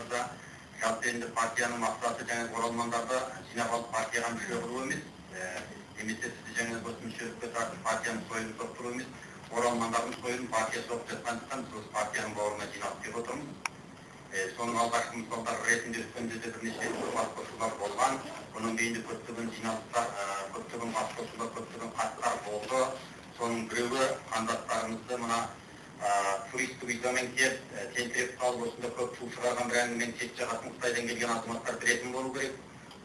айтқанымызда жалпы енді партияның мақсаты жаңа оралмандарды жинап алып партияға мүше қылу емес, немесе сізді жаңа осы мүшелікке тартып партияның сойылын соқтыру емес, оралмандардың сойылын партия соғып жатқандықтан біз осы партияның бауырына жиналып келіп отырмыз. Соның алғашқы мысалдар ретінде өткенде де бірнеше басқосулар болған. Бұның бейінде көптеген жиналыстар, көптеген басқосулар, көптеген хаттар болды. Соның біреуі қандастарымызды мына туристік визамен келіп, тентіреп қалып осында көп шу шығарған бір әңгімен шет жағасын Қытайдан келген азаматтар білетін болу керек.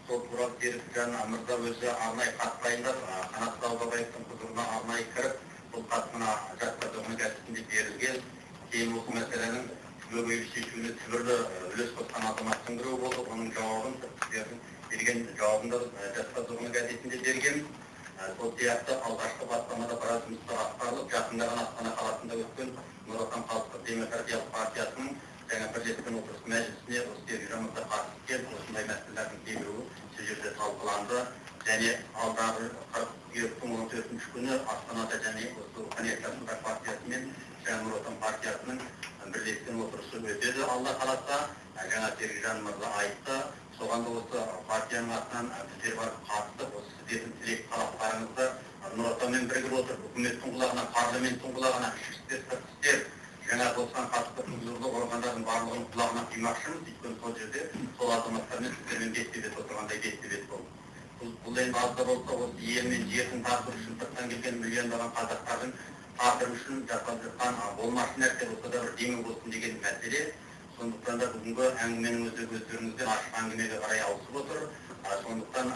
Сол туралы Серікжан мырза өзі арнайы хат дайындап, Қанат Далбабаевтың құзырына арнайы кіріп, бұл хат мына жастар тобының газетінде берілген. Кейін осы мәселенің түбегейлі шешуіне түбірлі үлес қосқан азаматтың біреуі болды. Оның жауабын сіздердің берген жауабында жастар тобының газетінде берген. Сол сияқты алғашқы бастамада біраз жұмыстар атқарылып, жақында ғана Астана қаласында өткен Нұр Отан халықтық демократиялық партиясының жаңа бірлескен отырыс мәжілісіне осы Серікжан мырза қатысып келіп, осындай мәселелердің кейбіреуі сол жерде талқыланды. Және алдағы қыркүйектің 14 күні Астанада және осы рухани жастар партиясы мен жаңа Нұр Отан партиясының бірлескен отырысы өтеді. Алла қаласа, жаңа Серікжан мырза айтты. Соған да осы партияның атынан біздер барып қатысып, осы сіздердің тілек талаптарыңызды Нұр Отанмен бірігіп отырып, үкіметтің құлағына, парламенттің құлағына, ішкі істер, сыртқы істер, жаңа осыған қатысты құзырлы органдардың барлығының құлағына құймақшымыз. Өйткені сол жерде сол азаматтармен сіздермен бетпе-бет отырғандай бетпе-бет болды. Бұл енді аз да болса осы ел мен жердің тағдыры үшін сырттан келген миллиондаған қазақтардың тағдыры үшін жасалып жатқан болмашы нәрсе болса да бір жеңіл болсын деген мәселе. Сондықтан да бүгінгі әңгіменің өзі өздеріңізден ашық әңгімеге қарай ауысып отыр. Сондықтан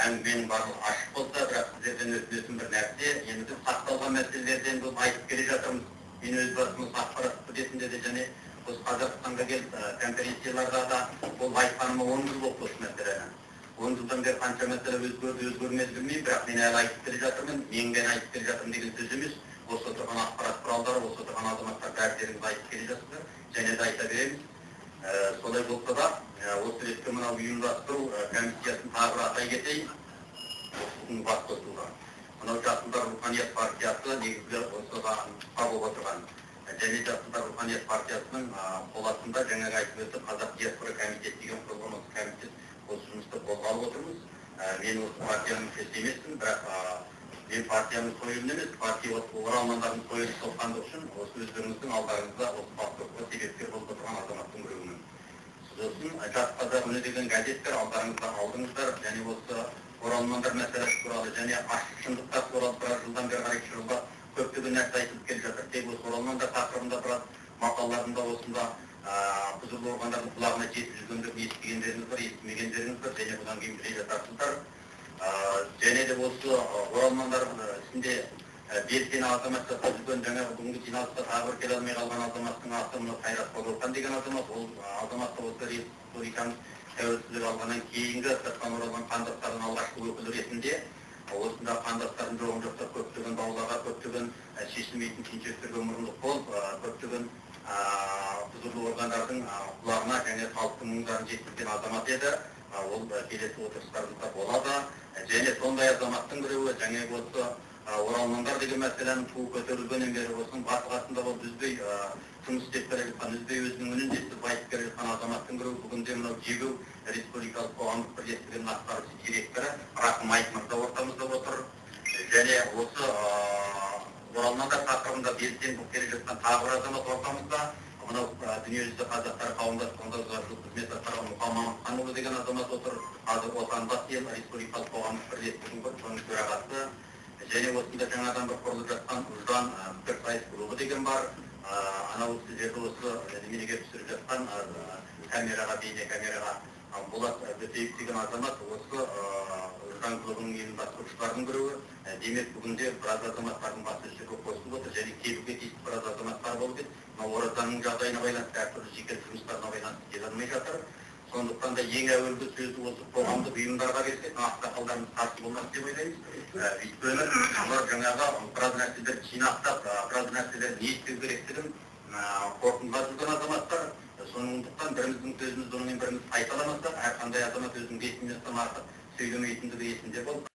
әңгіменің барлығы ашық болса, бірақ сіздерден өтінетін бір нәрсе, енді біз сақталған мәселелерден бұл айтып келе жатырмыз. Мен өз басымыз ақпараттық ретінде де және осы Қазақстанға келіп конференцияларда да бұл айтқаныма 10 жыл болды осы мәселені. 10 жылдан бері қанша мәселе өзгерді, өзгермеді білмеймін, бірақ мен әлі айтып келе жатырмын, менен айтып келе жатырмын деген сөз емес. Осы отырған ақпарат құралдары, осы отырған азаматтар бәрдеріңіз айтып келе жатсыздар, және де айта береміз. Солай болса да, осы ретте мынау ұйымдастыру комиссиясын тағы бір атай кетейін. Осы басқосуға. Мынау Жасылдар руханият партиясы негізгі осыған болып отырған. Және Жасылдар руханият партиясының қоластында жаңағы айтып өтті Қазақ диаспора комитет деген құрылған осы комитет осы жұмысты қолға алып отырмыз. Мен осы партияның мүшесі емеспін, бірақ мен партияның сойылын емес, партия оралмандардың сойылын соққандығы үшін осы өздеріңіздің алдарыңызда осы басқосуға себепкер болып отырған азаматтың біреумін. Сосын жас қазақ үні деген газеттер алдарыңызда алдыңыздар, және осы оралмандар мәселесі туралы және ашық шындыққа туралы біраз жылдан бері қарай жылға көптеген нәрсе айтылып келе жатыр. Тек осы оралмандар тақырыбында біраз мақалаларында осында құзырлы органдардың құлағына жетіп жүргендерін естігендеріңіз бар, естімегендеріңіз бар, және бұдан кейін біле жатарсыздар. Және де осы оралмандар ішінде белсене азамат жасап жүрген жаңағы бүгінгі жиналысқа тағы бір келе алмай қалған азаматтың аты мына Қайрат Бауырхан деген азамат. Ол азамат та осы республиканың тәуелсіздік алғаннан кейінгі сырттан оралған қандастардың алғашқы өкілі ретінде осында қандастардың жоғын жоқтар көптеген дауларға, көптеген шешілмейтін түйіншектерге мұрындық болып, көптеген құзырлы органдардың құлағына және халықтың мұңдарын жеткізген азамат еді. Ол келесі отырыстарымызда болады. Және сондай азаматтың біреуі және осы оралмандар деген мәселенің туы көтерілгеннен бері осының басы-қасында болып үзбей жұмыс істеп келе жатқан, үзбей өзінің үнін естіп айтып келе жатқан азаматтың біреуі бүгінде мынау Жегу республикалық қоғамдық бірлестігінің атқарушы директоры Рақым Айтмырза ортамызда отыр. Және осы оралмандар тақырыбында белсенді болып келе жатқан тағы бір азамат ортамызда. Мынау дүниежүзі қазақтар қауымдастығында ұзақ қызмет атқарған Мұқан Мамытханұлы деген азамат отыр. Қазір отандас ел республикалық қоғамдық бірлестігінің төрағасы. Және осында жаңадан бір құрылып жатқан Ұлжан пікірсайыс клубы деген бар. Анау сіздерді осы неменеге түсіріп жатқан камераға, бейне камераға Болат Бөтеев деген азамат осы Ұлжан клубының ұйымдастырушыларының біреуі. Демек бүгінде біраз азаматтардың басы ішіге қосылып отыр, және келуге тиісті біраз азаматтар болып еді. Оразаның жағдайына байланысты, әртүрлі жеке жұмыстарына байланысты келе алмай жатыр. Сондықтан да ең әуелгі сөзі осы қоғамдық ұйымдарға берсек, ақсақалдарымыз қарсы болмас деп ойлаймыз. Өйткені олар жаңағы біраз нәрселерді жинақтап, біраз нәрселерді не істеу керектігін қорытындылап жүрген азаматтар. Сондықтан біріміздің сөзімізді онымен біріміз айта аламасақ, әрқандай азамат өзінің бетінен артық сөйлемейтіндігі есінде болып